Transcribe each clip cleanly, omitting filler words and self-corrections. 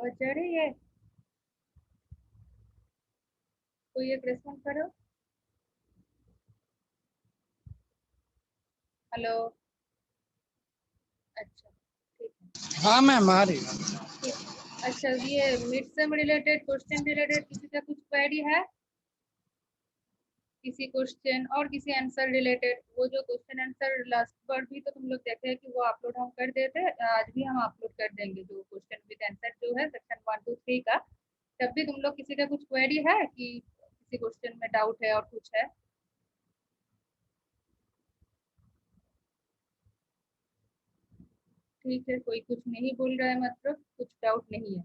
आवाज जा रही है? कोई एक रेस्पॉन्ड करो। हेलो। अच्छा, ठीक है। हाँ मैम आ रही है। ठीक है। अच्छा, ये mid sem related, question related किसी का कुछ क्वेरी है? किसी क्वेश्चन और किसी आंसर रिलेटेड? वो जो क्वेश्चन आंसर लास्ट बार भी तो तुम लोग देखे हैं कि वो अपलोड हम कर देते, आज भी हम अपलोड कर देंगे जो क्वेश्चन विद आंसर जो है सेक्शन 1 2 3 का। तब भी तुम लोग किसी का कुछ क्वेरी है कि किसी क्वेश्चन में डाउट है और कुछ है? ठीक है, कोई कुछ नहीं बोल रहा है मतलब कुछ डाउट नहीं है।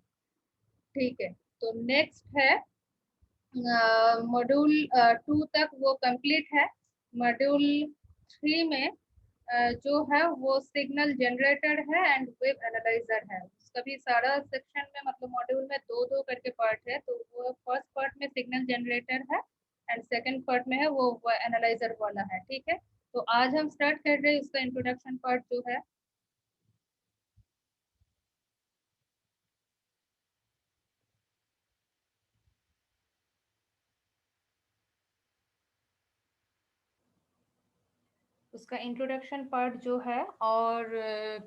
ठीक है, तो नेक्स्ट है मॉड्यूल 2 तक वो कंप्लीट है। मॉड्यूल 3 में जो है वो सिग्नल जनरेटर है एंड वेव एनालाइजर है। उसका भी सारा सेक्शन में मतलब मॉड्यूल में दो दो करके पार्ट है, तो वो फर्स्ट पार्ट में सिग्नल जनरेटर है एंड सेकंड पार्ट में है वो एनालाइजर वाला है। ठीक है, तो आज हम स्टार्ट कर रहे हैं उसका इंट्रोडक्शन पार्ट जो है। उसका इंट्रोडक्शन पार्ट जो है और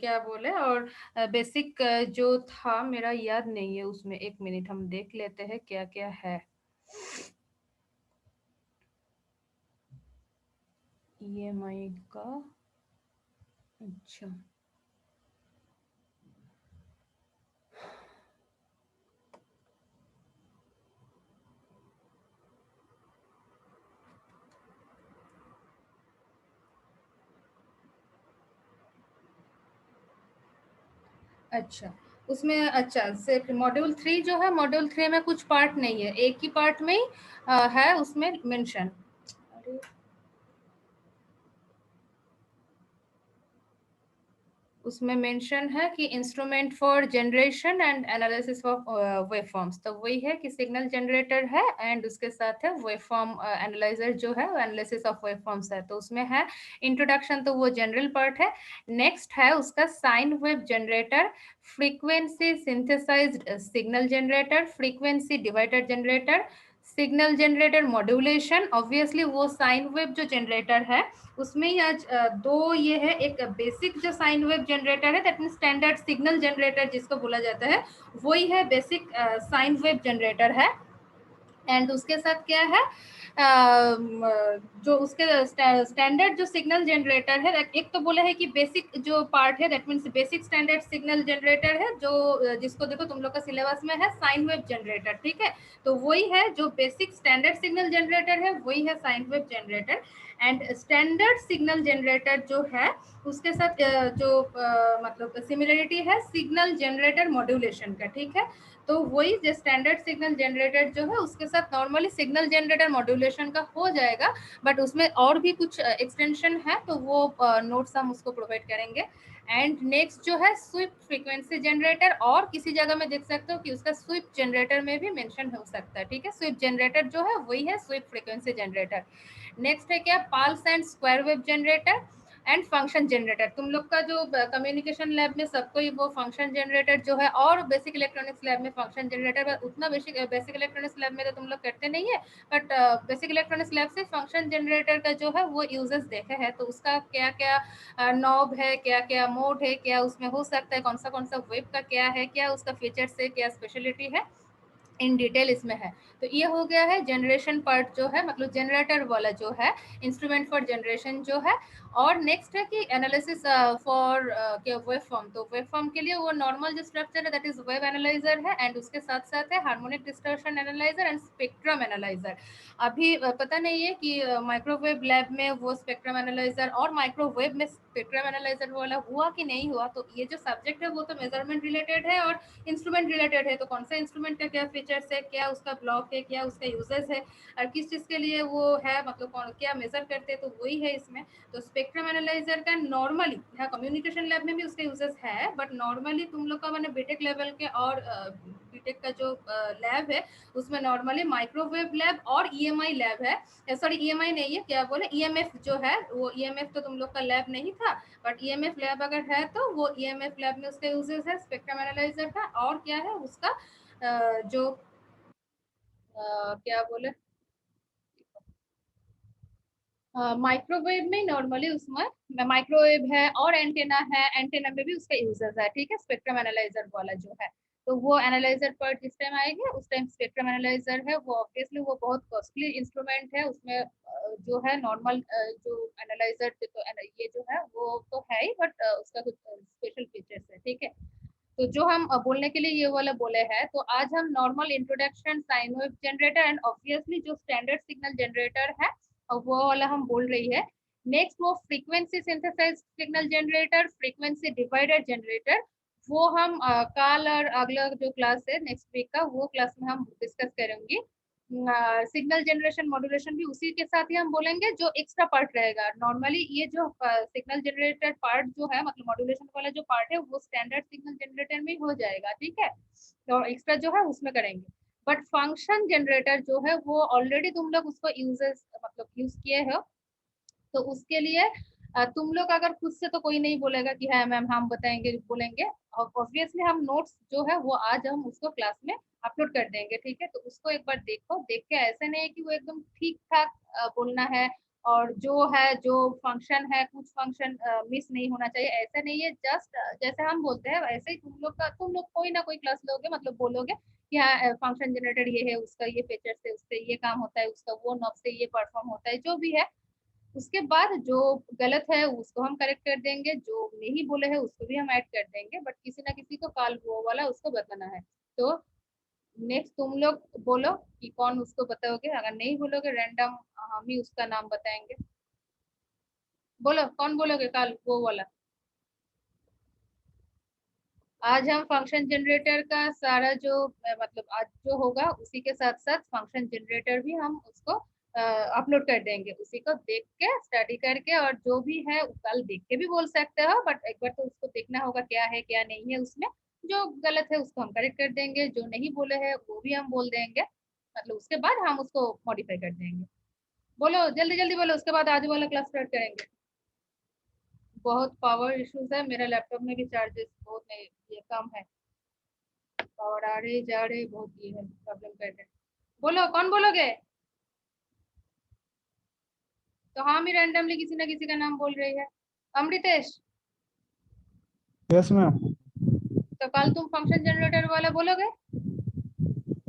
क्या बोले और बेसिक जो था मेरा याद नहीं है उसमें। एक मिनट हम देख लेते हैं क्या क्या है। EMI का, अच्छा अच्छा उसमें अच्छा सिर्फ मॉड्यूल 3 जो है, मॉड्यूल 3 में कुछ पार्ट नहीं है, एक ही पार्ट में ही है उसमें मेंशन। अरे उसमें मेंशन है कि instrument for generation and analysis of waveforms, तो वही है कि सिग्नल जनरेटर है एंड उसके साथ है वेवफॉर्म एनालाइजर जो है एनालिसिस ऑफ वेवफॉर्म्स है। तो उसमें है इंट्रोडक्शन, तो वो जनरल पार्ट है। नेक्स्ट है उसका sine wave generator, frequency synthesised signal generator, frequency divider generator, signal generator modulation. Obviously वो साइन वेव जो जनरेटर है उसमें ही आज दो ये है, एक बेसिक जो साइन वेव जनरेटर है that mean standard signal generator जिसको बोला जाता है, वही है बेसिक साइन वेव जनरेटर है। एंड उसके साथ क्या है जो उसके स्टैंडर्ड जो सिग्नल जनरेटर है, एक तो बोला है कि बेसिक जो पार्ट है that means basic standard signal generator है जो जिसको देखो तुम लोग का सिलेबस में है साइन वेव जनरेटर। ठीक है, तो वही है जो बेसिक स्टैंडर्ड सिग्नल जनरेटर है, वही है sign wave generator. And standard signal generator जो है उसके साथ जो मतलब सिमिलरिटी है सिग्नल जनरेटर मॉड्यूलेशन का। ठीक है, तो वही जो स्टैंडर्ड सिग्नल जनरेटर जो है उसके साथ नॉर्मली सिग्नल जनरेटर मॉड्यूलेशन का हो जाएगा, बट उसमें और भी कुछ एक्सटेंशन है तो वो नोट्स हम उसको प्रोवाइड करेंगे। एंड नेक्स्ट जो है स्विफ्ट फ्रीक्वेंसी जनरेटर, और किसी जगह में देख सकते हो कि उसका स्विफ्ट जनरेटर में भी मेंशन हो सकता है। ठीक है, स्विफ्ट जनरेटर जो है वही है स्विफ्ट फ्रीक्वेंसी जनरेटर। नेक्स्ट है क्या, pulse and square wave generator and function generator. तुम लोग का जो कम्युनिकेशन लैब में सबको ही वो फंक्शन जनरेटर जो है, और बेसिक इलेक्ट्रॉनिक्स लैब में फंक्शन जनरेटर उतना बेसिक इलेक्ट्रॉनिक्स लैब में तो तुम लोग करते नहीं है, बट बेसिक इलेक्ट्रॉनिक्स लैब से फंक्शन जनरेटर का जो है वो यूजेस देखे हैं, तो उसका क्या क्या नॉब है, क्या क्या मोड है, क्या उसमें हो सकता है, कौन सा वेब का क्या है, क्या उसका फीचर्स है, क्या स्पेशलिटी है, इन डिटेल इसमें है। तो ये हो गया है जनरेशन पार्ट जो है, मतलब जनरेटर वाला जो है इंस्ट्रूमेंट फॉर जनरेशन जो है। और नेक्स्ट है कि एनालिसिस फॉर वेब फॉर्म, तो वेब फॉर्म के लिए वो नॉर्मल जो स्ट्रक्चर है दैट इज वेब एनालाइजर है, एंड उसके साथ साथ है harmonic distortion analyser and spectrum analyser. अभी पता नहीं है कि माइक्रोवेव लैब में वो स्पेक्ट्रम एनालाइजर और माइक्रोवेव में स्पेक्ट्रम एनालाइजर वाला हुआ कि नहीं हुआ। तो ये जो सब्जेक्ट है वो तो मेजरमेंट रिलेटेड है और इंस्ट्रूमेंट रिलेटेड है, तो कौन सा इंस्ट्रूमेंट का क्या फीचर फीचर्स है, क्या उसका ब्लॉक है, क्या उसका यूजेस है और किस चीज़ के लिए वो है, मतलब कौन क्या मेजर करते हैं, तो वही है इसमें। तो स्पेक्ट्रम एनालाइजर का नॉर्मली, हाँ कम्युनिकेशन लैब में भी उसके यूजेस है, बट नॉर्मली तुम लोग का मैंने बीटेक लेवल के और बीटेक का जो लैब है उसमें नॉर्मली माइक्रोवेव लैब और ईएमआई लैब है, सॉरी ईएमआई नहीं है, क्या बोले ईएमएफ जो है, वो ईएमएफ तो तुम लोग का लैब नहीं था, बट ईएमएफ लैब अगर है तो वो ईएमएफ लैब में उसका यूजेस है स्पेक्ट्रम एनालाइजर का। और क्या है उसका जो क्या बोले, माइक्रोवेव में नॉर्मली उसमें माइक्रोवेव है और एंटेना है, एंटेना में भी उसका यूजेस है, ठीक है, स्पेक्ट्रम एनालाइजर वाला जो है। तो वो एनालाइजर पर जिस टाइम आएंगे उस टाइम स्पेक्ट्रम एनालाइजर है वो ऑब्वियसली वो बहुत कॉस्टली इंस्ट्रूमेंट है, उसमें जो है नॉर्मल जो एनालाइजर तो ये जो है वो तो है ही, बट उसका कुछ स्पेशल फीचर्स है, ठीक है। तो जो हम बोलने के लिए ये वाला बोले हैं, तो आज हम normal introduction sine wave generator and obviously जो स्टैंडर्ड सिग्नल जनरेटर है वो वाला हम बोल रही है। नेक्स्ट वो frequency synthesise signal generator, frequency divider generator, वो हम कल और अगला जो क्लास है नेक्स्ट वीक का वो क्लास में हम डिस्कस करेंगे। सिग्नल जनरेशन मॉड्यूलेशन भी उसी के साथ ही हम बोलेंगे, जो एक्स्ट्रा पार्ट रहेगा। नॉर्मली ये जो सिग्नल जनरेटर पार्ट जो है, मतलब मॉड्यूलेशन वाला जो पार्ट है वो स्टैंडर्ड सिग्नल जनरेटर में हो जाएगा, ठीक है, तो एक्स्ट्रा जो है उसमें करेंगे। बट फंक्शन जनरेटर जो है वो ऑलरेडी तुम लोग उसको यूजेस मतलब यूज किए हो, तो उसके लिए तुम लोग अगर खुद से तो कोई नहीं बोलेगा कि हाँ मैम हम बताएंगे बोलेंगे, और ऑब्वियसली हम नोट्स जो है वो आज हम उसको क्लास में अपलोड कर देंगे, ठीक है। तो उसको एक बार देखो, देख के ऐसे नहीं है कि वो एकदम ठीक ठाक बोलना है और जो है जो फंक्शन है कुछ फंक्शन मिस नहीं होना चाहिए, ऐसा नहीं है। जस्ट जैसे हम बोलते हैं वैसे ही तुम लोग कोई ना कोई क्लास लोगे, मतलब बोलोगे कि हाँ फंक्शन जनरेटर ये है, उसका ये फीचर्स है, उससे ये काम होता है, उसका वो नॉब से ये परफॉर्म होता है, जो भी है। उसके बाद जो गलत है उसको हम करेक्ट कर देंगे, जो नहीं बोले है उसको भी हम ऐड कर देंगे, बट किसी ना किसी को काल वो वाला उसको बताना है। तो नेक्स्ट तुम लोग बोलो कि कौन उसको बताओगे, अगर नहीं बोलोगे रैंडम हम ही उसका नाम बताएंगे। बोलो कौन बोलोगे काल वो वाला। आज हम फंक्शन जनरेटर का सारा जो मतलब आज जो होगा उसी के साथ साथ फंक्शन जनरेटर भी हम उसको अपलोड कर देंगे, उसी को देख के स्टडी करके, और जो भी है कल देख के भी बोल सकते हो, बट एक बार तो उसको देखना होगा क्या है क्या नहीं है उसमें। जो गलत है उसको हम करेक्ट कर देंगे, जो नहीं बोले है वो भी हम बोल देंगे, मतलब उसके बाद हम उसको मॉडिफाई कर देंगे। बोलो जल्दी जल्दी बोलो, उसके बाद आज वाला क्लास स्टार्ट करेंगे। बहुत पावर इश्यूज है मेरा लैपटॉप में भी, चार्जेस बहुत नहीं, ये कम है, और आ रहे जा रहे बहुत ये है प्रॉब्लम कर रहे हैं। बोलो कौन बोलोगे। तो हाँ मैं रैंडमली किसी ना किसी का नाम बोल रही है। Amritesh, yes ma'am. तो कल तुम फंक्शन जनरेटर वाला बोलोगे।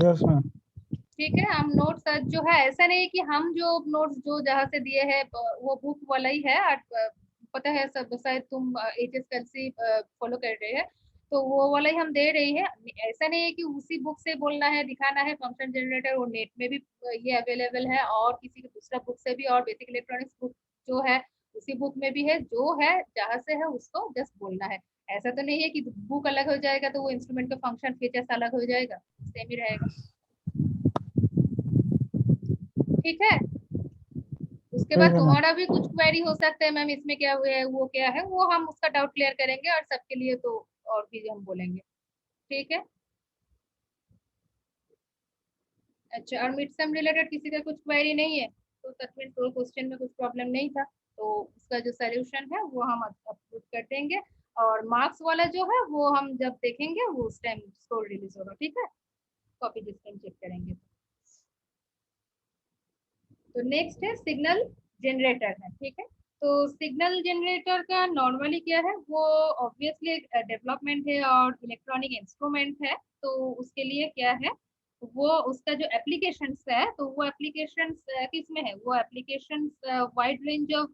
Yes ma'am. ठीक है, हम नोट्स जो है ऐसा नहीं है कि हम जो नोट्स जो जहाँ से दिए हैं वो बुक वाला ही है, और पता है सब शायद तुम HSLC फॉलो कर रहे हैं, तो वो वाला ही हम दे रही है। ऐसा नहीं है कि उसी बुक से बोलना है दिखाना है फंक्शन जनरेटर, वो नेट में भी ये अवेलेबल है, और किसी दूसरा बुक से भी, और बेसिक इलेक्ट्रॉनिक्स बुक जो है उसी बुक में भी है, जो है जहाँ से है उसको जस्ट बोलना है। ऐसा तो नहीं है कि बुक अलग हो जाएगा तो वो इंस्ट्रूमेंट का फंक्शन फीचर्स अलग हो जाएगा, सेम ही रहेगा, ठीक है। उसके बाद ठीक है मैम। तुम्हारा भी कुछ क्वेरी हो सकता है मैम इसमें क्या हुआ है वो क्या है, वो हम उसका डाउट क्लियर करेंगे, और सबके लिए तो और भी हम बोलेंगे, ठीक है। अच्छा, और मिड सेम रिलेटेड किसी का कुछ क्वेरी नहीं है, तो सच में तो क्वेश्चन में कुछ प्रॉब्लम नहीं था, तो उसका जो सोल्यूशन है वो हम अपलोड कर देंगे, और मार्क्स वाला जो है वो हम जब देखेंगे वो उस टाइम स्कोर रिलीज होगा, ठीक है, कॉपी जिस टाइम चेक करेंगे। तो नेक्स्ट है सिग्नल जनरेटर है, ठीक है। तो सिग्नल जनरेटर का नॉर्मली क्या है, वो ऑब्वियसली एक डेवलपमेंट है और इलेक्ट्रॉनिक इंस्ट्रूमेंट है। तो उसके लिए क्या है, वो उसका जो एप्लीकेशंस है, तो वो एप्लीकेशंस किस में है, वो एप्लीकेशंस वाइड रेंज ऑफ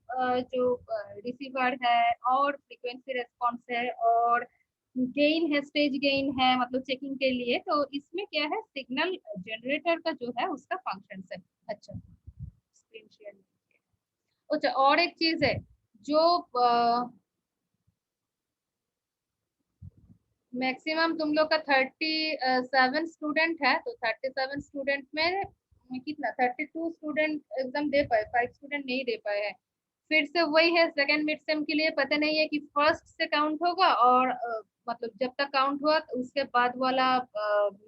जो रिसीवर है, और फ्रीक्वेंसी रेस्पॉन्स है, और गेन है, स्टेज गेन है, मतलब चेकिंग के लिए। तो इसमें क्या है, सिग्नल जनरेटर का जो है उसका फंक्शन है। अच्छा, स्क्रीन शेयर। अच्छा, और एक चीज है जो मैक्सिमम तुम लोग का 37 स्टूडेंट है, तो 37 स्टूडेंट में कितना 32 स्टूडेंट एग्जाम दे पाए, 5 स्टूडेंट नहीं दे पाए हैं। फिर से वही है, सेकंड मिड सेम के लिए पता नहीं है कि फर्स्ट से काउंट होगा और मतलब जब तक काउंट हुआ तो उसके बाद वाला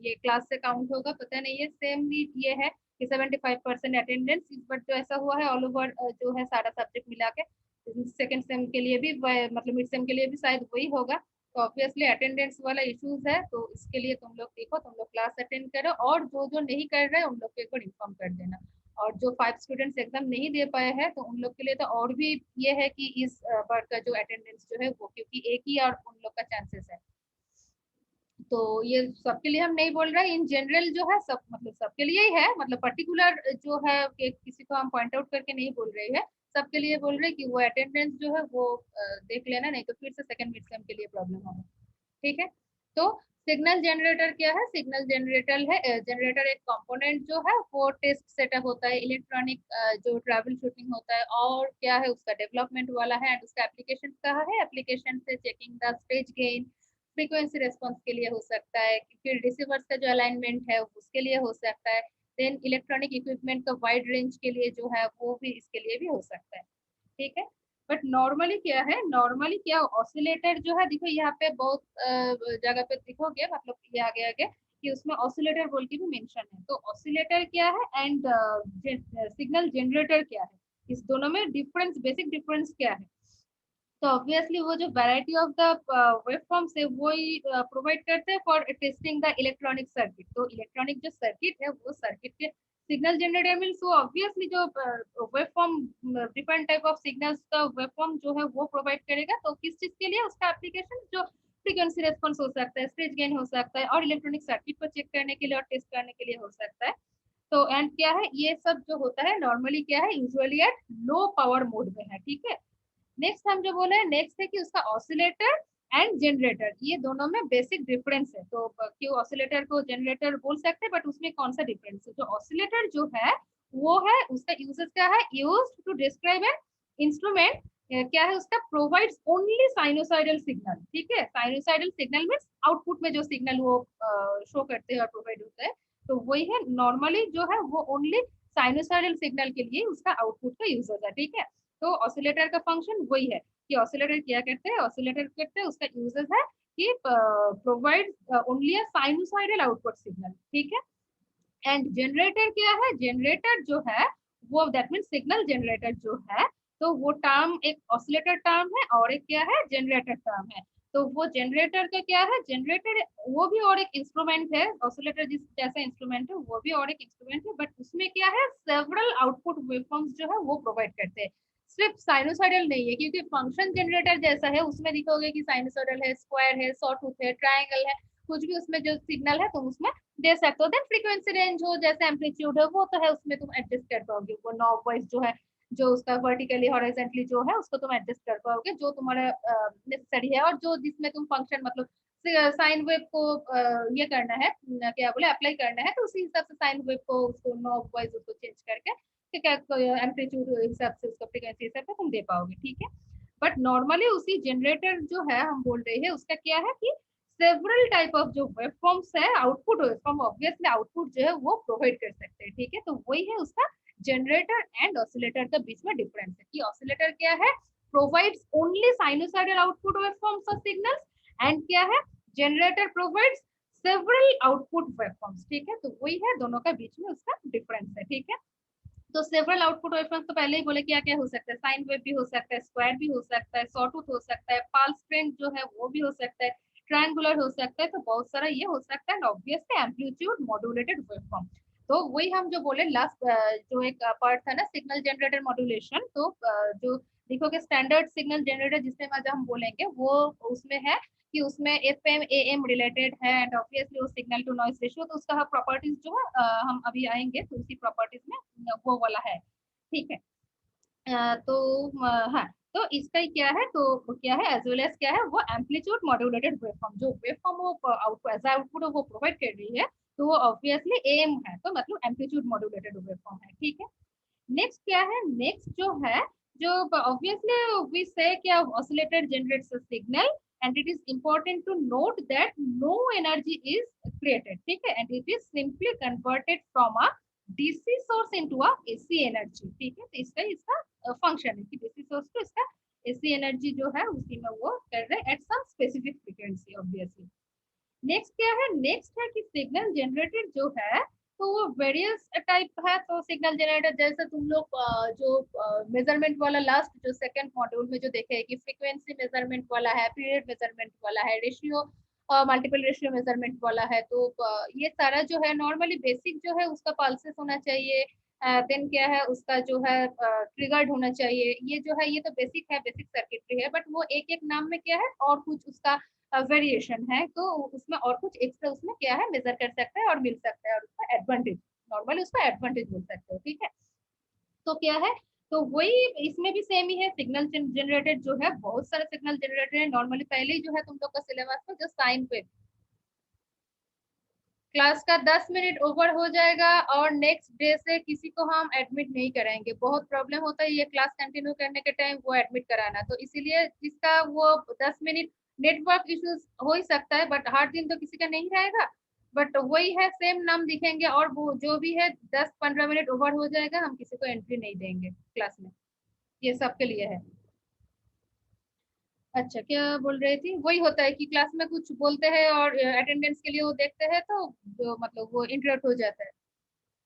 ये क्लास से काउंट होगा, पता नहीं है। सेम भी ये है कि 75% अटेंडेंस इस बार जो ऐसा हुआ है ऑल ओवर जो है सारा सब्जेक्ट मिला के। सेकंड सेम के लिए भी मतलब मिड सेम के लिए भी शायद वही होगा। तो ऑब्वियसली अटेंडेंस वाला इश्यूज है, तो इसके लिए तुम लोग देखो, तुम लोग क्लास अटेंड करो और जो जो नहीं कर रहे हैं उन लोग को एक बार इन्फॉर्म कर देना। और जो 5 स्टूडेंट्स एग्जाम नहीं दे पाए हैं तो उन लोग के लिए तो और भी ये है कि इस बार का जो अटेंडेंस जो है वो, क्योंकि एक ही और उन लोग का चांसेस है, तो ये सबके लिए हम नहीं बोल रहे, इन जनरल जो है सब मतलब सबके लिए ही है, मतलब पर्टिकुलर जो है कि किसी को हम पॉइंट आउट करके नहीं बोल रहे हैं, सबके लिए बोल रहे हैं कि वो अटेंडेंस जो है वो देख लेना, नहीं तो फिर से सेकंड मिड सेम के लिए प्रॉब्लम होगा। ठीक है। तो सिग्नल जनरेटर क्या है? सिग्नल जनरेटर है, जनरेटर एक कंपोनेंट जो है वो टेस्ट सेटअप होता है, इलेक्ट्रॉनिक जो ट्रैवल शूटिंग होता है, और क्या है उसका डेवलपमेंट वाला है, एंड उसका एप्लीकेशन कहाँ है, एप्लीकेशन से checking the stage gain, frequency response के लिए हो सकता है, फिर रिसीवर्स का जो अलाइनमेंट है उसके लिए हो सकता है, देन इलेक्ट्रॉनिक इक्विपमेंट का वाइड रेंज के लिए जो है वो भी इसके लिए भी हो सकता है। ठीक है। बट नॉर्मली क्या है, नॉर्मली क्या ऑसिलेटर जो है, देखो यहाँ पे बहुत जगह पे दिखोगे, मतलब ये आगे आगे कि उसमें ऑसिलेटर बोल के भी मेंशन है, तो ऑसिलेटर क्या है एंड सिग्नल जनरेटर क्या है, इस दोनों में डिफरेंस, बेसिक डिफरेंस क्या है? तो ऑब्वियसली वो जो वैरायटी ऑफ द वेवफॉर्म्स है वो ही प्रोवाइड करते हैं for testing the electronic circuit. तो इलेक्ट्रॉनिक जो सर्किट है वो सर्किट के सिग्नल जनरेटर मीन्स वो ऑब्वियसली जो waveform, different type of signals का वेवफॉर्म जो है वो प्रोवाइड करेगा। तो किस चीज के लिए? उसका एप्लीकेशन जो फ्रीक्वेंसी रेस्पॉन्स हो सकता है, स्टेज गेन हो सकता है, और इलेक्ट्रॉनिक सर्किट को चेक करने के लिए और टेस्ट करने के लिए हो सकता है। तो एंड क्या है, ये सब जो होता है नॉर्मली क्या है, usually at low power mode में है। ठीक है। नेक्स्ट हम जो बोले, नेक्स्ट है कि उसका ऑसिलेटर एंड जनरेटर, ये दोनों में बेसिक डिफरेंस है। तो क्यों ऑसिलेटर को जनरेटर बोल सकते हैं, बट उसमें कौन सा डिफरेंस है? जो ऑसिलेटर जो है वो है, उसका यूजेस क्या है, used to describe an instrument, क्या है उसका, प्रोवाइड्स ओनली साइनोसाइडल सिग्नल। ठीक है। साइनोसाइडल सिग्नल मीन्स आउटपुट में जो सिग्नल वो शो करते हैं और प्रोवाइड होता है, तो वही है नॉर्मली जो है वो ओनली साइनोसाइडल सिग्नल के लिए उसका आउटपुट का यूज होता है। ठीक है। तो ऑसिलेटर का फंक्शन वही है कि ऑसिलेटर क्या करते हैं, ऑसिलेटर करते हैं उसका यूजेस है कि प्रोवाइड ओनली अ साइनोसाइडल आउटपुट सिग्नल। ठीक है। एंड जनरेटर क्या है, जनरेटर जो है वो दैट मीन सिग्नल जनरेटर जो है, तो वो टर्म एक ऑसिलेटर टर्म है और एक क्या है, जनरेटर टर्म है। तो वो जनरेटर का क्या है, जनरेटर वो भी और एक इंस्ट्रूमेंट है, ऑसिलेटर जिस जैसा इंस्ट्रूमेंट है वो भी और एक इंस्ट्रूमेंट है, बट उसमें क्या है, सेवरल आउटपुट वेवफॉर्म्स जो है वो प्रोवाइड करते हैं, सिर्फ साइनोसाइडल नहीं है। क्योंकि फंक्शन जनरेटर जैसा है उसमें दिखोगे कि साइनोसाइडल है, स्क्वायर है, सॉटूथ है, ट्रायंगल है, कुछ भी उसमें जो सिग्नल है तुम उसमें दे सकते हो। देन फ्रीक्वेंसी रेंज हो, जैसे एम्पलीट्यूड है वो तो है उसमें तुम एडजस्ट कर पाओगे, वो नॉब वाइज जो है, जो उसका वर्टिकली हॉरिजॉन्टली जो है उसको तुम एडजस्ट कर पाओगे जो तुम्हारा नेसेसरी है, और जो जिसमें तुम फंक्शन मतलब साइन वेव को ये करना है, क्या बोले, अप्लाई करना है, तो उसी हिसाब से साइन वेव को उसको नॉब वाइज उसको चेंज करके ठीक है, एम्पलीट्यूड हिसाब से उसका फ्रीक्वेंसी हिसाब से तुम दे पाओगे। ठीक है। बट नॉर्मली उसी जनरेटर जो है हम बोल रहे हैं उसका क्या है कि सेवरल टाइप ऑफ जो वेवफॉर्म्स है, आउटपुट वेवफॉर्म, ऑब्वियसली आउटपुट जो है वो प्रोवाइड कर सकते हैं। ठीक है। तो वही है उसका जनरेटर एंड ऑसिलेटर के बीच में डिफरेंस है कि ऑसिलेटर क्या है, provides only sinusoidal output waveforms of signals, and क्या है, generator provides several output waveforms. ठीक है। तो वही है, दोनों का बीच में उसका डिफरेंस है। ठीक है। तो सेवरल आउटपुट वेवफॉर्म्स तो पहले ही बोले क्या क्या हो सकता है, साइन वेव भी हो सकता है, स्क्वायर भी हो सकता है, सॉटूथ हो सकता है, पाल्स ट्रेंड जो है वो भी हो सकता है, ट्रायंगुलर हो सकता है, तो बहुत सारा ये हो सकता है, ऑब्वियसली एम्पलीट्यूड मॉड्यूलेटेड वेवफॉर्म। तो वही हम जो बोले लास्ट जो एक पार्ट था ना, सिग्नल जनरेटर मॉड्यूलेशन, तो जो देखोगे स्टैंडर्ड सिग्नल जनरेटर जिसमें आज हम बोलेंगे वो उसमें है कि उसमें एफएम एएम रिलेटेड है, एंड ऑब्वियसली वो सिग्नल टू नॉइस रेशियो, तो उसका प्रॉपर्टीज जो है हम अभी आएंगे तो उसी प्रॉपर्टीज में वो वाला है। ठीक है। तो हाँ, तो इसका ही क्या है, तो क्या है एज वेल एज क्या है, वो एम्पलीट्यूड मॉड्यूलेटेड वेवफॉर्म, जो वेवफॉर्म वो आउटपुट एज आउटपुट वो प्रोवाइड कर रही है, तो वो ऑब्वियसली एम है, तो मतलब एम्पलीट्यूड मॉड्यूलेटेड वेवफॉर्म है। ठीक है। नेक्स्ट क्या है, नेक्स्ट जो है, जो ऑब्वियसली वी से क्या oscillator generates a signal and it is important to note that no energy is created, ठीक है, and it is simply converted from a DC source into a AC energy, ठीक है। तो इसका इसका फंक्शन है कि DC सोर्स को इसका AC एनर्जी जो है उसी में वो कर रहे हैं at some specific frequency obviously. Next क्या है, नेक्स्ट है कि सिग्नल जनरेटर जो है तो वो वेरियस टाइप है। तो सिग्नल जनरेटर जैसे तुम लोग जो मेजरमेंट वाला लास्ट जो सेकंड मॉड्यूल में जो देखे है कि फ्रीक्वेंसी मेजरमेंट वाला है, पीरियड मेजरमेंट वाला है, रेशियो मल्टीपल रेशियो मेजरमेंट वाला है। तो ये सारा जो है नॉर्मली बेसिक जो है उसका पल्सेस होना चाहिए, देन क्या है उसका जो है ट्रिगर्ड होना चाहिए। ये जो है ये तो बेसिक है, बेसिक सर्किटरी है, बट वो एक एक नाम में क्या है और कुछ उसका वेरिएशन है, तो उसमें और कुछ एक्स्ट्रा उसमें क्या है मेजर कर सकते हैं और मिल सकता है, और उसका एडवांटेज नॉर्मली उसका एडवांटेज बोल सकते हो, ठीक है। तो क्या है, तो वही इसमें भी सेम ही है। सिग्नल जनरेटेड जो है बहुत सारे सिग्नल जनरेटेड है नॉर्मली, पहले ही जो है तुम लोग का सिलेबस में जो साइन वेव क्लास का 10 मिनट ओवर हो जाएगा और नेक्स्ट डे से किसी को हम एडमिट नहीं कराएंगे। बहुत प्रॉब्लम होता है ये क्लास कंटिन्यू करने के टाइम वो एडमिट कराना, तो इसीलिए जिसका वो 10 मिनट नेटवर्क इश्यूज हो ही सकता है, बट हर दिन तो किसी का नहीं रहेगा, बट वही है सेम नाम दिखेंगे और वो जो भी है 10-15 मिनट ओवर हो जाएगा हम किसी को एंट्री नहीं देंगे क्लास में, ये सबके लिए है। अच्छा क्या बोल रही थी, वही होता है कि क्लास में कुछ बोलते हैं और अटेंडेंस के लिए वो देखते हैं तो मतलब वो इंटरप्ट हो जाता है।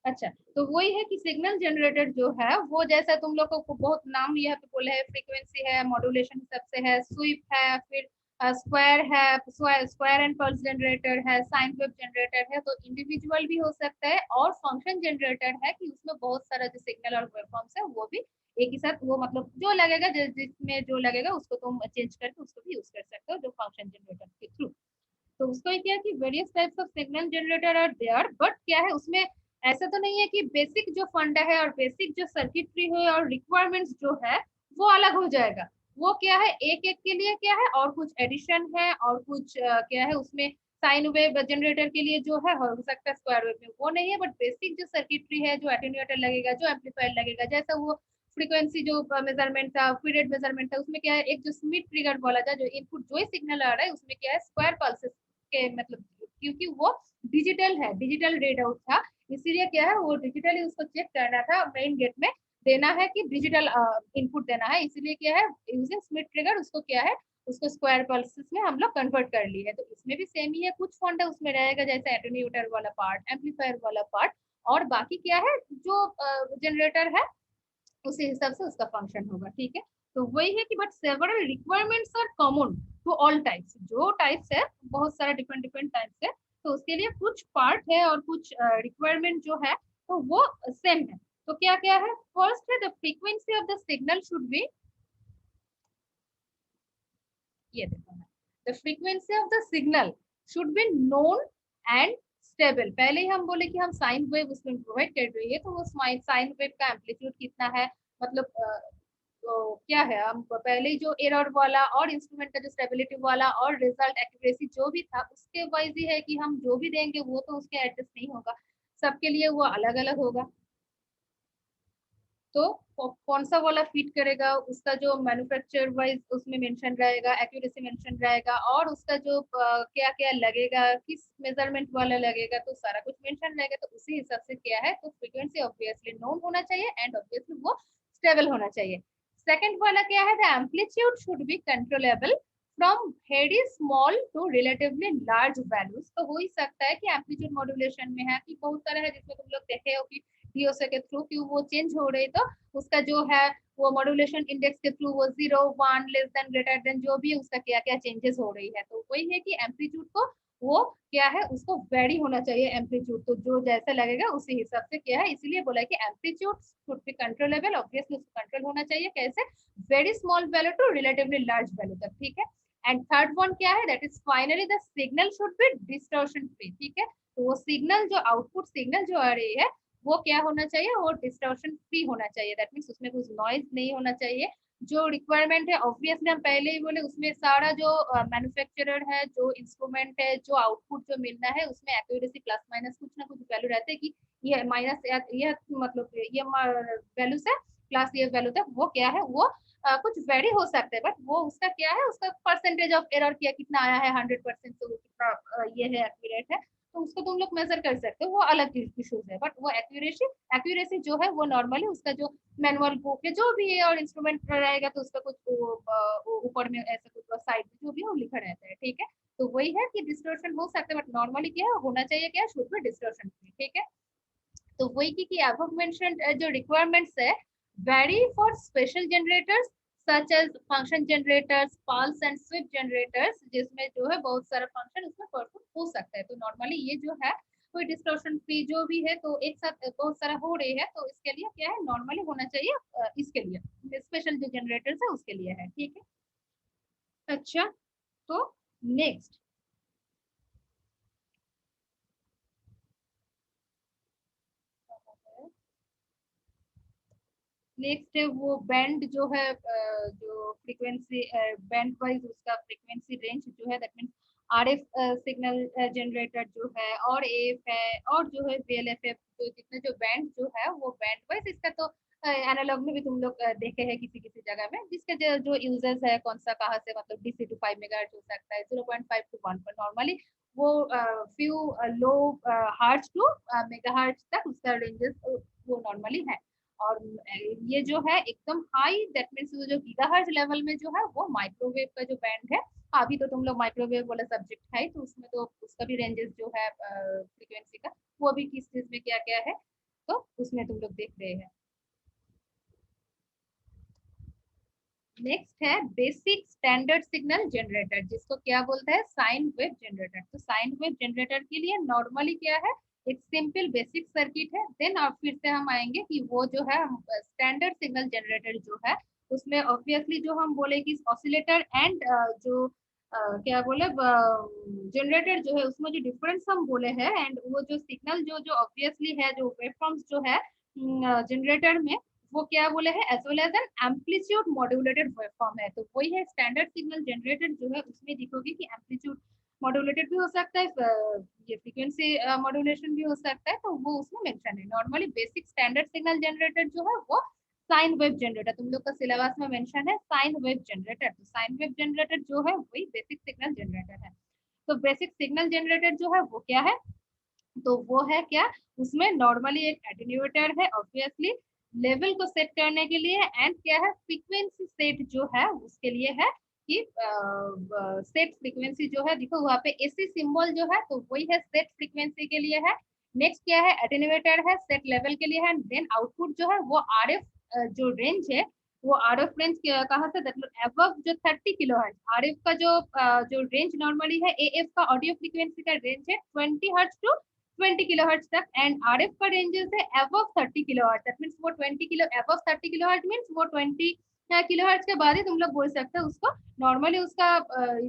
अच्छा, तो वही है कि सिग्नल जनरेटर जो है वो जैसा तुम लोगों को बहुत नाम यहाँ पे बोले है, फ्रीक्वेंसी है, मॉड्यूलेशन सबसे है, स्वीप है, फिर स्क्वायर है, स्क्वायर एंड पल्स जनरेटर है, साइन वेव जनरेटर है। तो इंडिविजुअल भी हो सकता है और फंक्शन जनरेटर है कि उसमें बहुत सारा जो सिग्नल और वेवफॉर्म्स है वो भी एक ही साथ वो मतलब जो लगेगा जिसमें जो लगेगा उसको तुम चेंज करके उसको भी यूज कर सकते हो जो फंक्शन जनरेटर के थ्रू। तो उसको क्या है कि various types of signal generator are there, but क्या है उसमें ऐसा तो नहीं है कि बेसिक जो फंडा है और बेसिक जो सर्किटरी है और रिक्वायरमेंट्स जो है वो अलग हो जाएगा। वो क्या है एक एक के लिए क्या है और कुछ एडिशन है और कुछ क्या है उसमें साइन वेव जनरेटर के लिए जो है हो सकता है स्क्वायर वेव में वो नहीं है, बट बेसिक जो सर्किटरी है जो एटेन्यूएटर लगेगा जो एम्पलीफायर लगेगा जैसा वो फ्रीक्वेंसी जो मेजरमेंट था, पीरियड मेजरमेंट था, उसमें क्या है एक जो स्मिथ ट्रिगर बोला था जो इनपुट जो ही सिग्नल आ रहा है उसमें क्या है स्क्वायर पल्सेस के मतलब क्योंकि वो डिजिटल है, डिजिटल रीड आउट था, इसीलिए क्या है वो डिजिटली उसको चेक करना था मेन गेट में देना है कि डिजिटल इनपुट देना है, इसीलिए क्या है यूजिंग स्मिथ ट्रिगर उसको क्या है उसको स्क्वायर पल्सेस में हम लोग कन्वर्ट कर लिए है। तो इसमें भी सेम ही है, कुछ फॉन्ट है उसमें रहेगा जैसे एटेन्यूएटर वाला पार्ट, एम्पलीफायर वाला पार्ट, और बाकी क्या है जो जनरेटर है उसी हिसाब से उसका फंक्शन होगा, ठीक है। तो वही है कि but several requirements are common to all types, जो टाइप्स है बहुत सारा डिफरेंट डिफरेंट टाइप्स है, तो उसके लिए कुछ पार्ट है और कुछ रिक्वायरमेंट जो है तो वो सेम है। तो क्या क्या है, फर्स्ट है the frequency of the signal should B, ये देखो the frequency of the signal should be known and stable. पहले ही हम बोले कि हम साइन वेव उसमें प्रोवाइड कर रही है, तो वो साइन वेव का एम्पलीट्यूड कितना है, मतलब तो क्या है हम पहले ही जो एरर वाला और इंस्ट्रूमेंट का जो स्टेबिलिटी वाला और रिजल्ट एक्यूरेसी जो भी था उसके वाइज ही है कि हम जो भी देंगे वो तो उसके एडजस्ट नहीं होगा, सबके लिए वो अलग अलग होगा। तो कौन सा वाला फिट करेगा उसका जो मैन्युफैक्चर वाइज उसमें मेंशन रहेगा, एक्यूरेसी मेंशन रहेगा, और उसका जो क्या क्या लगेगा, किस मेजरमेंट वाला लगेगा, तो सारा कुछ मेंशन रहेगा। तो उसी हिसाब से क्या है तो फ्रीक्वेंसी ऑब्वियसली नोन होना चाहिए एंड ऑब्वियसली वो स्टेबल होना चाहिए। सेकंड वाला क्या है, the amplitude should be controllable from very small to relatively large values. तो हो ही सकता है कि एम्पलीट्यूड मॉड्यूलेशन में है कि बहुत सारा है जिसमें तुम लोग देखे हो कि डीओसे के थ्रू कि वो चेंज हो रही, तो उसका जो है वो मॉड्यूलेशन इंडेक्स के थ्रू वो 0, 1, लेस देन, ग्रेटर देन जो भी उसका क्या क्या चेंजेस हो रही है। तो वही है कि एम्पलीट्यूड को वो क्या है उसको वेरी होना चाहिए एम्पलीट्यूड, तो जो जैसा लगेगा उसी हिसाब से क्या है, इसीलिए बोला है कि amplitude should be controllable, obviously उसको कंट्रोल होना चाहिए कैसे, very small value to relatively large value तक, ठीक है। एंड थर्ड वन क्या है, that is finally the signal should be distortion free, ठीक है। तो वो सिग्नल जो आउटपुट सिग्नल जो आ रही है वो क्या होना चाहिए, वो डिस्टॉर्शन फ्री होना चाहिए, दैट मीन्स उसमें कुछ नॉइज नहीं होना चाहिए। जो रिक्वायरमेंट है ऑब्वियसली हम पहले ही बोले उसमें सारा जो मैन्युफैक्चरर है, जो इंस्ट्रूमेंट है, जो आउटपुट जो मिलना है उसमें एक्यूरेसी प्लस माइनस कुछ ना कुछ वैल्यू रहते हैं कि ये माइनस ये मतलब ये वैल्यू से प्लस ये वैल्यू तक वो क्या है वो कुछ वेरी हो सकते हैं, बट वो उसका क्या है, उसका परसेंटेज ऑफ एरर क्या कितना आया है, 100% से वो कितना ये है एक्यूरेट है, तो उसको तुम लोग मेजर कर सकते हो, वो अलग इश्यूज है। बट वो एक्यूरेसी एक्यूरेसी जो है वो नॉर्मली उसका जो मैनुअल बुक है जो भी है और इंस्ट्रूमेंट रहेगा तो उसका कुछ ऊपर में ऐसा कुछ साइड में जो भी है वो लिखा रहता है, ठीक है। तो वही है कि डिस्टोर्शन हो सकता है, बट नॉर्मली क्या है होना चाहिए, क्या शुड में डिस्टोर्शन, ठीक है। तो वही की above mentioned जो requirements है vary for special generators such as function generators, pulse and sweep generators, जिसमें जो है बहुत सारा फंक्शन उसमें परफॉर्म हो सकता है। तो नॉर्मली ये जो है कोई डिस्टॉर्शन फ्री जो भी है तो एक साथ बहुत सारा हो रही है, तो इसके लिए क्या है नॉर्मली होना चाहिए, इसके लिए स्पेशल जो जनरेटर्स है उसके लिए है, ठीक है। अच्छा, तो नेक्स्ट नेक्स्ट है वो बैंड जो है जो फ्रीक्वेंसी बैंड वाइज उसका फ्रीक्वेंसी रेंज जो है, that means RF signal generator जो है और एएफ है और जो है वीएलएफएफ, जो जितने जो बैंड जो है वो बैंड वाइज इसका तो एनालॉग में भी तुम लोग देखे हैं किसी किसी जगह में, जिसके जो यूजर्स है कौन सा कहाँ से, मतलब डीसी टू 5 मेगाहर्ट्ज हो सकता है, 0.5 टू 1 पर नॉर्मली वो few low hertz to megahertz तक उसका रेंजेस वो नॉर्मली है। और ये जो है एकदम हाई, दैट मीन्स जो गीगाहर्ट्ज लेवल में जो है वो माइक्रोवेव का जो बैंड है, अभी तो तुम लोग माइक्रोवेव वाला सब्जेक्ट है तो उसमें तो उसका भी रेंजेस जो है फ्रीक्वेंसी का वो भी किस चीज में क्या क्या है तो उसमें तुम लोग देख रहे हैं। नेक्स्ट है बेसिक स्टैंडर्ड सिग्नल जनरेटर, जिसको क्या बोलते हैं साइन वेव जनरेटर। तो साइन वेव जनरेटर के लिए नॉर्मली क्या है एक सिंपल बेसिक सर्किट है, देन और फिर से हम आएंगे कि वो जो है स्टैंडर्ड सिग्नल जनरेटर जो है उसमें ऑब्वियसली जो हम बोले कि ऑसिलेटर एंड जो क्या बोले जनरेटर जो है उसमें जो डिफरेंस हम बोले हैं, एंड वो जो सिग्नल जो जो ऑब्वियसली है जो वेवफॉर्म्स जो है जनरेटर में वो क्या बोले हैं as well as an amplitude modulated waveform है। तो वही है स्टैंडर्ड सिग्नल जनरेटर जो है उसमें देखोगे कि एम्पलीट्यूड मॉड्यूलेटेड भी हो सकता है, ये फ्रीक्वेंसी मॉड्यूलेशन भी हो सकता है, तो वो उसमें मेंशन है। Normally basic standard signal generator जो है वो साइन वेव जनरेटर, तुम लोग का सिलेबस में मेंशन है साइन वेव जनरेटर। तो साइन वेव जनरेटर जो है वही बेसिक सिग्नल जनरेटर है। तो बेसिक सिग्नल जनरेटर जो है वो क्या है, तो वो है क्या, उसमें नॉर्मली एक एटेन्यूएटर है ऑब्वियसली लेवल को सेट करने के लिए, एंड क्या है फ्रीक्वेंसी सेट जो है उसके लिए है कि सेट फ्रीक्वेंसी जो है देखो वहाँ पे एसी सिंबल जो है तो वही है सेट फ्रीक्वेंसी के लिए है। नेक्स्ट क्या है एटेन्यूएटर है सेट लेवल के लिए है, देन आउटपुट जो है वो आरएफ जो रेंज है वो आरएफ रेंज कहाँ से अबव जो 30 किलोहर्ट्ज आरएफ का जो रेंज नॉर्मली है, एएफ का ऑडियो फ्रीक्वेंसी का रेंज है 20 हर्ट्ज टू 20 किलोहर्ट्ज तक, एंड आरएफ का रेंजेस है अबव 30 किलोहर्ट्ज, दैट मींस वो 20 किलो अबव 30 किलोहर्ट्ज मींस वो 20 किलोहर्ट्ज के बाद ही तुम लोग बोल सकते हो उसको नॉर्मली उसका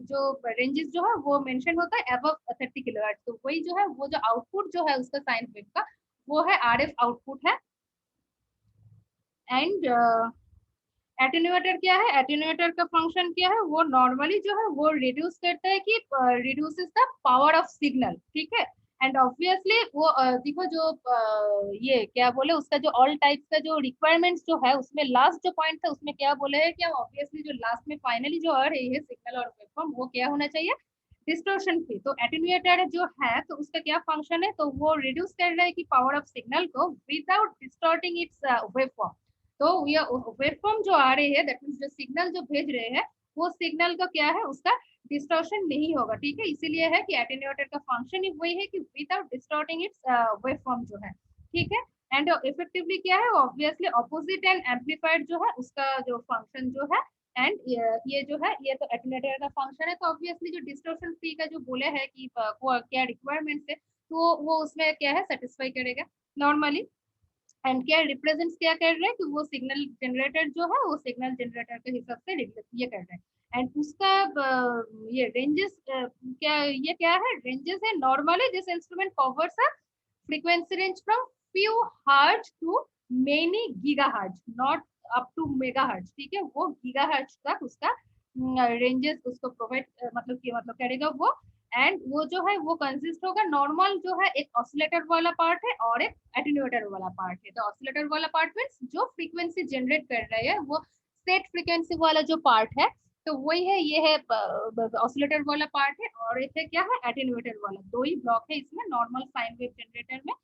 जो रेंजेस जो है वो मेंशन होता है अबव 30 किलोहर्ट्ज। तो वही जो है वो जो आउटपुट जो है उसका साइन वेव का वो है आरएफ आउटपुट है। एंड एटेन्यूएटर क्या है, एटेन्यूएटर का फंक्शन क्या है, वो नॉर्मली जो है वो रिड्यूस करता है कि reduces the power of signal, ठीक है। एंड ऑब्वियसली वो देखो जो ये क्या बोले उसका जो ऑल टाइप्स का जो रिक्वायरमेंट्स जो है उसमें लास्ट जो पॉइंट था उसमें क्या बोले है कि ऑब्वियसली जो लास्ट में फाइनली जो आ रही है सिग्नल और वेवफॉर्म वो क्या होना चाहिए डिस्टॉर्शन फ्री। तो एटेन्यूएटर जो है तो उसका क्या फंक्शन है, तो वो रिड्यूस कर रहा है कि पावर ऑफ सिग्नल को विदाउट डिस्टॉर्टिंग इट्स वेवफॉर्म। तो ये वेवफॉर्म जो आ रही है दैट मींस जो सिग्नल जो भेज रहे हैं वो सिग्नल का क्या है उसका डिस्टॉर्शन नहीं होगा, ठीक है। इसीलिए है कि एटेन्यूएटर का फंक्शन ही वही है कि विदाउट डिस्टॉर्टिंग इट्स वेवफॉर्म जो है, ठीक है। एंड इफेक्टिवली क्या है ऑब्वियसली ऑपोजिट एंड एम्पलीफाइड जो है उसका जो फंक्शन जो है, एंड ये जो है ये तो एटेन्यूएटर का फंक्शन है। तो ऑब्वियसली जो डिस्टॉर्शन फ्री का जो बोले है कि वो क्या रिक्वायरमेंट है तो वो उसमें क्या है सेटिस्फाई करेगा नॉर्मली। एंड क्या रिप्रेजेंट क्या कर रहे हैं कि वो सिग्नल जनरेटर जो है वो सिग्नल जनरेटर के हिसाब से ये कर रहे हैं। एंड उसका ये रेंजेस क्या है रेंजेस है normally this instrument covers a frequency range from few hertz to many gigahertz, not up to megahertz, ठीक है। वो gigahertz तक उसका रेंजेस उसको प्रोवाइड मतलब करेगा वो। एंड वो जो है वो कंसिस्ट होगा नॉर्मल जो है एक ऑसिलेटर वाला पार्ट है और एक एटेन्यूएटर वाला पार्ट है। तो ऑसिलेटर वाला पार्ट मींस जो फ्रीक्वेंसी जनरेट कर रहा है वो सेट फ्रीक्वेंसी वाला जो पार्ट है तो वही है, ये है ऑसिलेटर वाला पार्ट है, और एक है क्या है एटेन्यूएटर वाला। दो ही ब्लॉक है इसमें नॉर्मल साइन वेव जनरेटर में।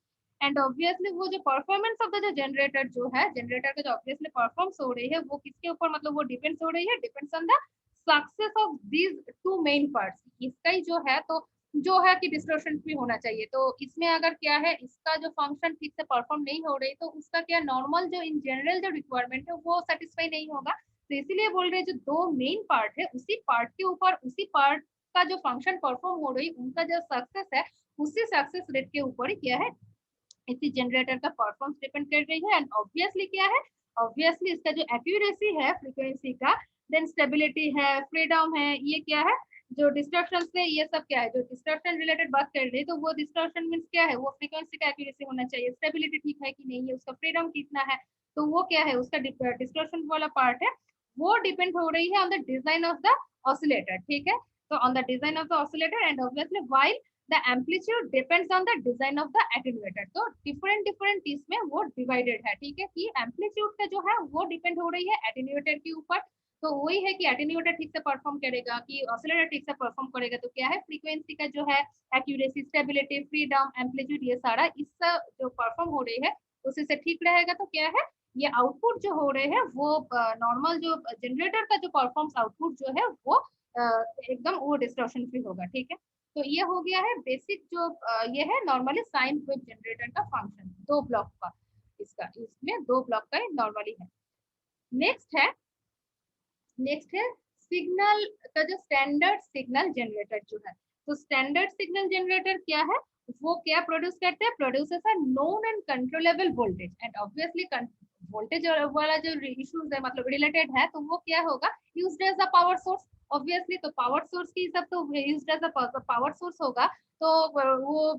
एंड ऑब्वियसली वो जो परफॉर्मेंस ऑफ द जो जनरेटर जो है, जनरेटर का जो ऑब्वियसली परफॉर्मेंस हो रही है वो किसके ऊपर, मतलब वो डिपेंड्स हो रही है, depends on the success of these two main parts. इसका ही जो है तो जो है कि डिस्टॉर्शन फ्री होना चाहिए। तो इसमें अगर क्या है इसका जो फंक्शन ठीक से परफॉर्म नहीं हो रही तो उसका क्या नॉर्मल जो इन जनरल जो रिक्वायरमेंट है वो सेटिस्फाई नहीं होगा। तो इसीलिए बोल रहे हैं जो दो मेन पार्ट है उसी पार्ट के ऊपर उसी पार्ट का जो फंक्शन परफॉर्म हो रही उनका जो सक्सेस है उसी सक्सेस रेट के ऊपर ही क्या है इसी जनरेटर का परफॉर्मेंस डिपेंड कर रही है। एंड ऑब्वियसली क्या है, ऑब्वियसली इसका जो एक्यूरेसी है फ्रीक्वेंसी का, देन स्टेबिलिटी है, फ्रीडम है, ये क्या है जो डिस्ट्रक्शन से ये सब क्या है, जो डिस्ट्रक्शन रिलेटेड बात कर रही है तो वो डिस्ट्रक्शन मीन्स क्या है, वो फ्रीक्वेंसी का एक्यूरेसी होना चाहिए, स्टेबिलिटी ठीक है कि नहीं है, उसका फ्रीडम कितना है, तो वो क्या है उसका डिस्ट्रक्शन वाला पार्ट है वो डिपेंड हो रही है on the design of the oscillator. ठीक है, तो on the design of the oscillator and obviously while the amplitude depends on the design of the attenuator। तो डिफरेंट डिफरेंट इसमें वो डिवाइडेड है। ठीक है, कि एम्पलीट्यूड का जो है वो डिपेंड हो रही है एटेन्यूएटर के ऊपर। तो वही है कि एटेन्यूएटर ठीक से परफॉर्म करेगा कि ऑसिलेटर ठीक से परफॉर्म करेगा तो क्या है फ्रीक्वेंसी का जो है एक्यूरेसी, स्टेबिलिटी, फ्रीडम, एम्पलीट्यूड ये सारा इस जो परफॉर्म हो रही है उसी से ठीक रहेगा। तो क्या है ये आउटपुट जो हो रहे हैं वो नॉर्मल जो जनरेटर का जो परफॉर्म्स आउटपुट जो है वो एकदम वो डिस्टॉर्शन फ्री होगा। ठीक है, तो ये हो गया है बेसिक जो ये है नॉर्मली साइन वेव जनरेटर का फंक्शन दो ब्लॉक का, इसका इसमें दो ब्लॉक का नॉर्मली है। नेक्स्ट है सिग्नल का जो स्टैंडर्ड सिग्नल जनरेटर जो है। तो स्टैंडर्ड सिग्नल जनरेटर क्या है, वो क्या प्रोड्यूस करते हैं, produces a known and controllable voltage. And obviously voltage वाला जो इश्यूज है मतलब रिलेटेड है तो वो क्या होगा used as a power source. Obviously तो पावर सोर्स की सब तो used as a power source होगा। तो वो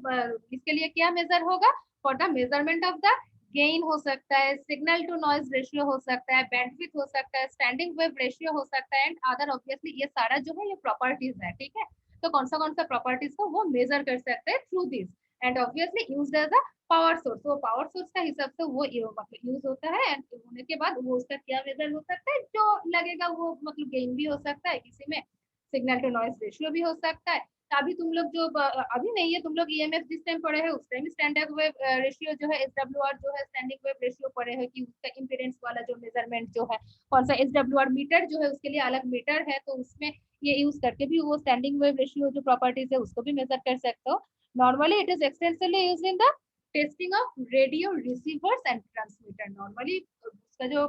इसके लिए क्या मेजर होगा, for the measurement of the gain हो सकता है, सिग्नल टू नॉइज रेशियो हो सकता है, बैंडविड्थ हो सकता है, स्टैंडिंग वेव रेशियो हो सकता है एंड अदर। ऑब्वियसली ये सारा जो है ये प्रॉपर्टीज है। ठीक है, तो कौन सा प्रॉपर्टीज को वो मेजर कर सकते हैं through this and obviously used as a power source. वो पावर सोर्स का हिसाब से वो मतलब यूज होता है एंड होने के बाद वो उसका क्या मेजर हो सकता है जो लगेगा वो मतलब गेन भी हो सकता है, किसी में सिग्नल टू नॉइज रेशियो भी हो सकता है। अभी तुम लोग जो अभी नहीं है तुम लोग ईएमएफ जिस टाइम पढ़े हैं उस टाइम स्टैंडर्ड वेव रेशियो जो है एसडब्ल्यूआर जो है स्टैंडिंग वेव रेशियो पढ़े हैं कि उसका इंपीडेंस वाला जो मेजरमेंट जो है कौन सा एसडब्ल्यूआर मीटर जो है उसके लिए अलग मीटर है तो उसमें ये यूज करके भी वो स्टैंडिंग वेव रेशियो जो प्रॉपर्टीज है उसको भी मेजर कर सकते हो। Normally it is extensively used in the testing of radio receivers and transmitter. Normally उसका जो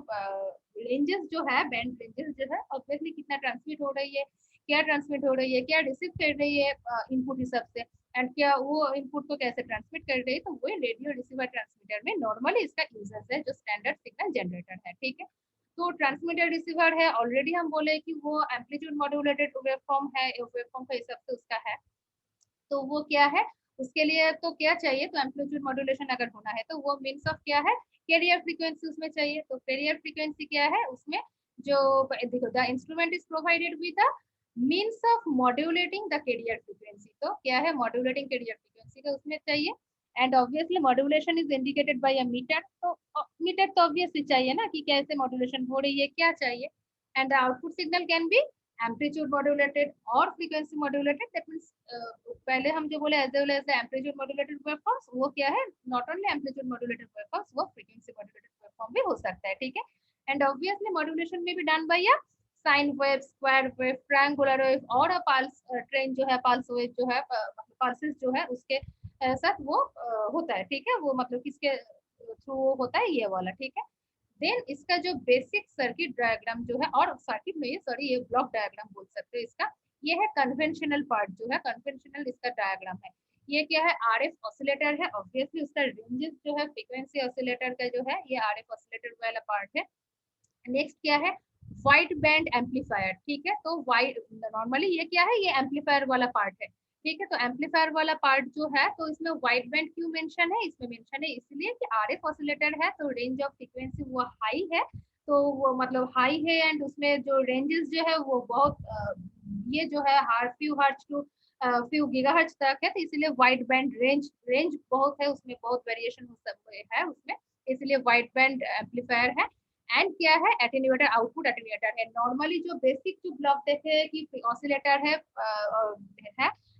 रेंजेस जो है बैंड रेंजेस जो है ऑब्वियसली कितना ट्रांसमिट हो रही है, क्या ट्रांसमिट हो रही है, क्या रिसीव कर रही है इनपुट हिसाब से एंड क्या वो इनपुट को कैसे ट्रांसमिट कर रही है, तो वो रेडियो रिसीवर ट्रांसमीटर में नॉर्मली इसका यूजेस है जो स्टैंडर्ड सिग्नल जनरेटर है। ठीक है, तो ट्रांसमीटर रिसीवर है ऑलरेडी हम बोले कि वो एम्पलीट्यूड मॉड्यूलेटेड वेवफॉर्म है, वेवफॉर्म के हिसाब से उसका है। तो वो क्या है उसके लिए तो क्या चाहिए, तो एम्पलीट्यूड मॉड्यूलेशन अगर होना है तो वो मीन्स ऑफ क्या है कैरियर फ्रीक्वेंसी उसमें चाहिए। तो कैरियर फ्रीक्वेंसी क्या है उसमें जो देखो the instrument is provided with the means of modulating the carrier frequency. तो क्या है मॉड्यूलेटिंग कैरियर फ्रीक्वेंसी का उसमें चाहिए and obviously modulation is indicated by a meter. तो मीटर तो ऑब्वियसली चाहिए ना कि कैसे मॉड्यूलेशन हो रही है क्या चाहिए and the output signal can be amplitude modulated और फ्रीक्वेंसी मॉड्यूलेटेड। दैट मींस पहले हम जो बोले as well as amplitude modulated waveforms वो क्या है not only amplitude modulated waveforms वो फ्रीक्वेंसी मॉड्यूलेटेड वेवफॉर्म भी हो सकता है। ठीक है, एंड ऑब्वियसली मॉड्यूलेशन में भी done by a sine wave, square wave, triangular wave और पल्स ट्रेन जो है पल्स वेव जो है पल्सेस जो है उसके साथ वो होता है। ठीक है, वो मतलब किसके थ्रू होता है ये वाला। ठीक है, देन इसका जो बेसिक सर्किट डायग्राम जो है और सर्किट में सॉरी ये ब्लॉक डायग्राम बोल सकते हो इसका, ये है कन्वेंशनल पार्ट जो है कन्वेंशनल इसका डायग्राम है। ये क्या है आरएफ ऑसिलेटर है, ऑब्वियसली उसका रेंजेस जो है फ्रीक्वेंसी ऑसिलेटर का जो है ये आरएफ ऑसिलेटर वाला पार्ट है। नेक्स्ट क्या है वाइड बैंड एम्पलीफायर। ठीक है, तो वाइड नॉर्मली ये क्या है ये एम्पलीफायर वाला पार्ट है। ठीक है, तो एम्पलीफायर वाला पार्ट जो है तो इसमें वाइड बैंड क्यों मेंशन है, इसमें मेंशन है इसलिए कि आरएफ ऑसिलेटर है तो रेंज ऑफ फ्रीक्वेंसी वो हाई है, तो वो मतलब हाई है एंड उसमें जो रेंजेस जो है वो बहुत ये जो है few hertz to few gigahertz तक है, तो इसलिए वाइड बैंड रेंज बहुत है उसमें बहुत वेरिएशन है उसमें, इसलिए वाइड बैंड एम्पलीफायर है। एंड क्या है एटेन्यूएटर, आउटपुट एटेन्यूएटर है। नॉर्मली जो बेसिक जो ब्लॉक देखे हैं कि ऑसिलेटर है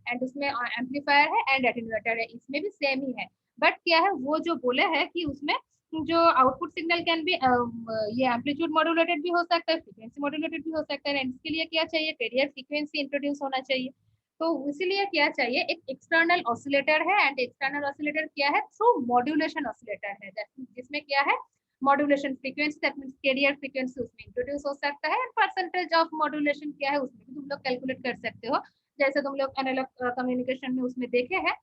एंड उसमें एम्पलीफायर है एंड एटेन्यूएटर है, इसमें भी सेम ही है। बट क्या है वो जो बोले है कि उसमें जो आउटपुट सिग्नल कैन भी ये एम्पलीट्यूड मॉड्यूलेटेड भी हो सकता है, फ्रीक्वेंसी मॉड्यूलेटेड भी हो सकता है, एंड इसके लिए क्या चाहिए कैरियर फ्रीक्वेंसी इंट्रोड्यूस होना चाहिए। तो इसीलिए क्या चाहिए, एक एक्सटर्नल ऑसिलेटर है एंड एक्सटर्नल ऑसिलेटर क्या है थ्रू मॉड्यूलेशन ऑसिलेटर है, जिसमें क्या है modulation frequency, that means carrier frequency उसमें इंट्रोड्यूस हो सकता है एंड परसेंटेज ऑफ मॉड्यूलेशन क्या है उसमें भी तुम लोग कैलकुलेट कर सकते हो, जैसे तुम लोग एनालॉग कम्युनिकेशन में उसमें देखे हैं।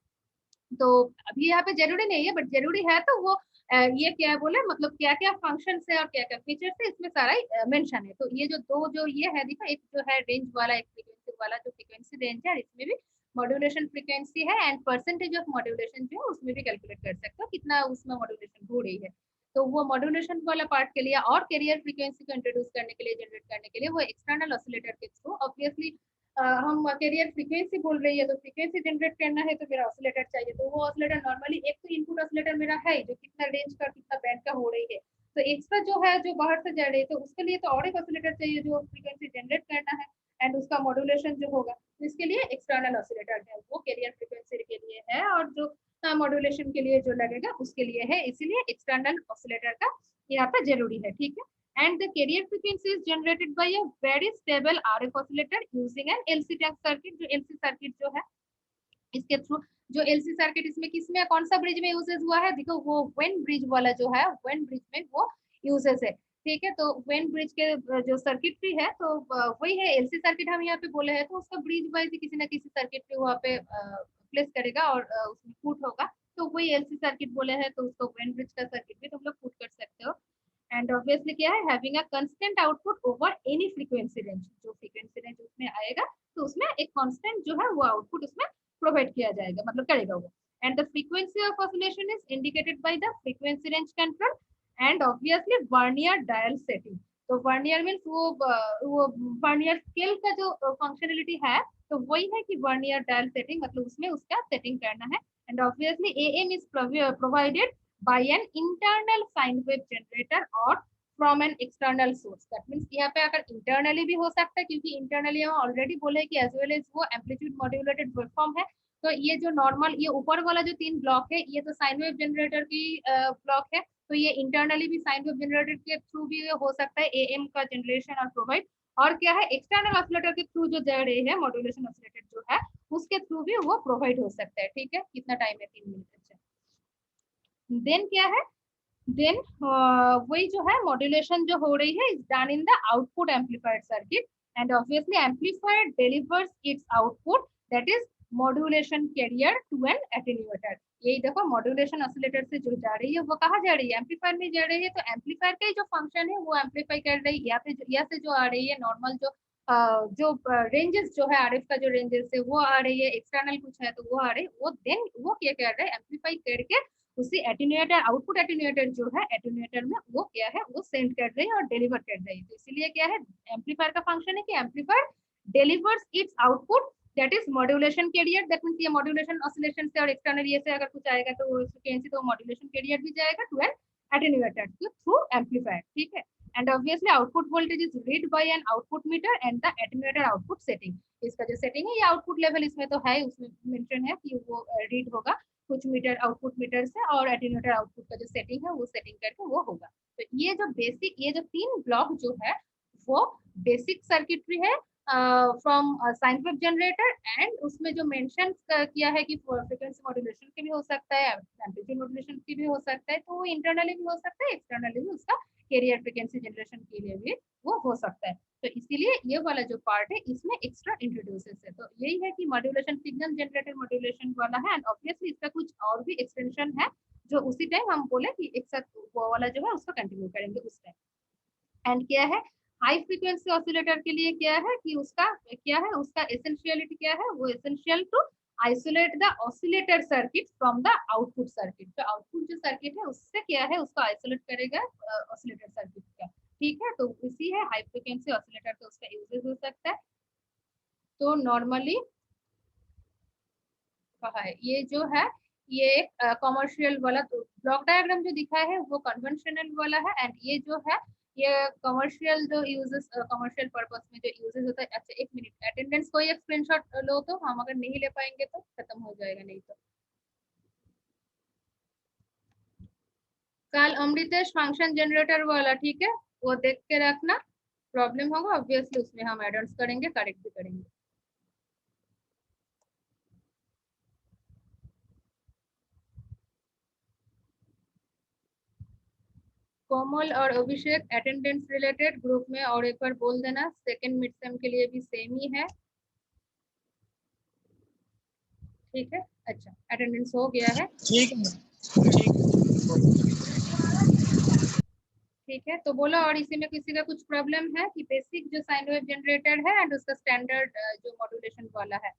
तो अभी यहाँ पे जरूरी नहीं है बट जरूरी है, तो वो ये क्या है बोले मतलब क्या क्या फंक्शन है और क्या क्या फीचर्स है इसमें सारा मेंशन है। तो ये जो दो जो ये है देखो, एक जो है रेंज वाला एक फ्रीक्वेंसी वाला, जो फ्रीक्वेंसी रेंज है इसमें भी मॉड्यूलेशन फ्रीक्वेंसी है एंड परसेंटेज ऑफ मॉड्यूलेशन जो है उसमें भी कैलकुलेट कर सकते हो कितना उसमें मॉड्यूलेशन हो रही है। तो वो मॉड्यूलेशन वाला पार्ट के लिए और कैरियर फ्रीक्वेंसी को इंट्रोड्यूस करने के लिए, जनरेट करने के लिए वो एक्सटर्नल ऑसिलेटर के थ्रू ऑब्वियसली हम कैरियर फ्रीक्वेंसी बोल रही है तो फ्रीक्वेंसी जनरेट करना है तो मेरा ऑसिलेटर चाहिए। तो वो ऑसिलेटर नॉर्मली एक तो इनपुट ऑसिलेटर मेरा है जो कितना रेंज का कितना बैंड का हो रही है, तो एक्स्ट्रा जो है जो बाहर से जा रही है तो उसके लिए तो और एक ऑसिलेटर चाहिए जो फ्रीक्वेंसी जनरेट करना है एंड उसका मॉड्यूलेशन जो होगा, तो इसके लिए एक्सटर्नल ऑसिलेटर है वो कैरियर फ्रीक्वेंसी के लिए है, और जो मॉड्यूलेशन के लिए जो लगेगा उसके लिए है, इसीलिए एक्सटर्नल ऑसिलेटर का यहाँ पे जरूरी है। ठीक है, and the carrier frequency is generated by a very stable RF oscillator using an LC tank circuit। जो LC सर्किट जो है इसके थ्रू, जो LC सर्किट इसमें किसमें कौन सा ब्रिज में यूजेस हुआ है, देखो वो वेन ब्रिज वाला जो है वेन ब्रिज में वो यूजेस है। ठीक है, तो वेन ब्रिज के जो सर्किटरी है तो वही है LC सर्किट हम यहाँ पे बोले हैं, तो उसका ब्रिज वाइज किसी ना किसी सर्किट पे वहाँ पे प्लेस करेगा और उसमें पुट होगा, तो वही LC सर्किट बोले हैं, तो उसको वेन ब्रिज का सर्किट भी तुम लोग पुट कर सकते हो। एंड ऑब्वियसली क्या है having a constant output over any frequency range, जो फ्रीक्वेंसी रेंज उसमें आएगा तो उसमें एक कांस्टेंट जो है वो आउटपुट उसमें प्रोवाइड किया जाएगा, मतलब करेगा वो। And the frequency of oscillation is indicated by the frequency range control and obviously vernier dial setting. तो वर्नियर मींस वो वर्नियर स्केल का जो फंक्शनलिटी है तो वही है कि वर्नियर डायल सेटिंग, मतलब उसमें उसका सेटिंग करना है। And obviously AM is provided by an internal sine wave generator or from an external source। That means यहाँ पे अगर internally भी हो सकता है, क्योंकि internally हम ऑलरेडी बोले कि as well as वो amplitude modulated waveform है। तो ये जो नॉर्मल ये ऊपर वाला जो 3 ब्लॉक है ये तो साइन वेव जनरेटर की ब्लॉक है, तो ये इंटरनली भी साइन वेव जनरेटर के थ्रू भी हो सकता है AM का जनरेशन और प्रोवाइड। और क्या है एक्सटर्नल ऑसिलेटर के थ्रू जो जा रही है मॉड्यूलेशन ऑसिलेटर जो है उसके थ्रू भी वो प्रोवाइड हो सकता है। ठीक है, कितना टाइम है 3 मिनट। देन क्या है, देन वही जो है मॉड्यूलेशन जो हो रही है is done in the output amplifier circuit and obviously amplifier delivers its output that is modulation carrier to an attenuator. यही देखो मॉड्यूलेशन ऑसिलेटर से जो जा रही है वो कहाँ जा रही है, एम्पलीफायर में जा रही है, तो एम्पलीफायर का जो फंक्शन है वो एम्पलीफाई कर रही है। यहाँ से जो आ रही है नॉर्मल जो रेंजेस जो है आरएफ का जो रेंजेस है वो आ रही है, एक्सटर्नल कुछ है तो वो आ रही है, वो देन वो क्या कर रहा है एम्पलीफाई करके उसी एटेन्यूएटर आउटपुट एटेन्यूएटर जो है एटेन्यूएटर में वो क्या है वो सेंड कर रही है और डिलीवर कर रही है। तो इसीलिए क्या है एम्पलीफायर का फंक्शन है कि amplifier delivers its output that is modulation carrier. That means ये मॉड्यूलेशन ऑसिलेशन से और एक्सटर्नल ये से अगर कुछ आएगा तो फ्रीक्वेंसी तो मॉड्यूलेशन कैरियर भी जाएगा to an attenuator through amplifier. ठीक है, and obviously output voltage is read by an output meter and the attenuator output setting। इसका जो सेटिंग है ये आउटपुट लेवल इसमें तो है, उसमें मेंशन है कि वो रीड होगा कुछ मीटर आउटपुट मीटर से, और एटेन्यूएटर आउटपुट का जो सेटिंग है वो सेटिंग करके वो होगा। तो ये जो बेसिक ये जो 3 ब्लॉक जो है वो बेसिक सर्किटरी है from sign wave generator, and उसमें जो मेंशन किया है कि फ्रीक्वेंसी मॉड्यूलेशन की भी हो सकता है, एम्पलीट्यूड मॉड्यूलेशन की भी हो सकता है, तो वो इंटरनली भी हो सकता है एक्सटर्नली भी उसका कैरियर फ्रीक्वेंसी जनरेशन के लिए भी वो हो सकता है। तो इसीलिए ये वाला जो पार्ट है इसमें एक्स्ट्रा इंट्रोड्यूसेस है। तो यही है कि मॉड्यूलेशन सिग्नल जनरेटर मॉड्यूलेशन वाला है, एंड ऑब्वियसली इसका कुछ और भी एक्सटेंशन है जो उसी टाइम हम बोले कि एक साथ वो वाला जो है उसको कंटिन्यू करेंगे उस टाइम। एंड क्या है हाई फ्रीक्वेंसी ऑसिलेटर के लिए क्या है कि उसका क्या है उसका एसेंशियलिटी क्या है, वो essential to isolate the oscillator circuit from the output circuit. तो आउटपुट जो सर्किट है उससे क्या है उसको आइसोलेट करेगा ऑसिलेटर सर्किट का। ठीक है, तो इसी है हाई फ्रीक्वेंसी ऑसिलेटर का उसका यूजेस हो सकता है। तो नॉर्मली कहा है ये जो है ये एक कॉमर्शियल वाला ब्लॉक डायग्राम जो दिखा है वो कन्वेंशनल वाला है, एंड ये जो है ये कमर्शियल जो यूजेस, कमर्शियल पर्पस में जो यूजेस होता है। अच्छा एक मिनट, अटेंडेंस कोई एक स्क्रीनशॉट लो, तो हम अगर नहीं ले पाएंगे तो खत्म हो जाएगा, नहीं तो। कल अमृतेश फंक्शन जनरेटर वाला, ठीक है, वो देख के रखना। प्रॉब्लम होगा ऑब्वियसली, उसमें हम एड ऑन्स करेंगे, करेक्ट भी करेंगे। कोमल और अभिषेक अटेंडेंस रिलेटेड ग्रुप में और एक बार बोल देना, सेकंड मिड सेम के लिए भी सेम ही है, ठीक है। अच्छा अटेंडेंस हो गया है, ठीक है। ठीक है। तो बोलो, और इसी में किसी का कुछ प्रॉब्लम है कि बेसिक जो साइन वेव जनरेटर है एंड उसका स्टैंडर्ड जो मॉड्यूलेशन वाला है,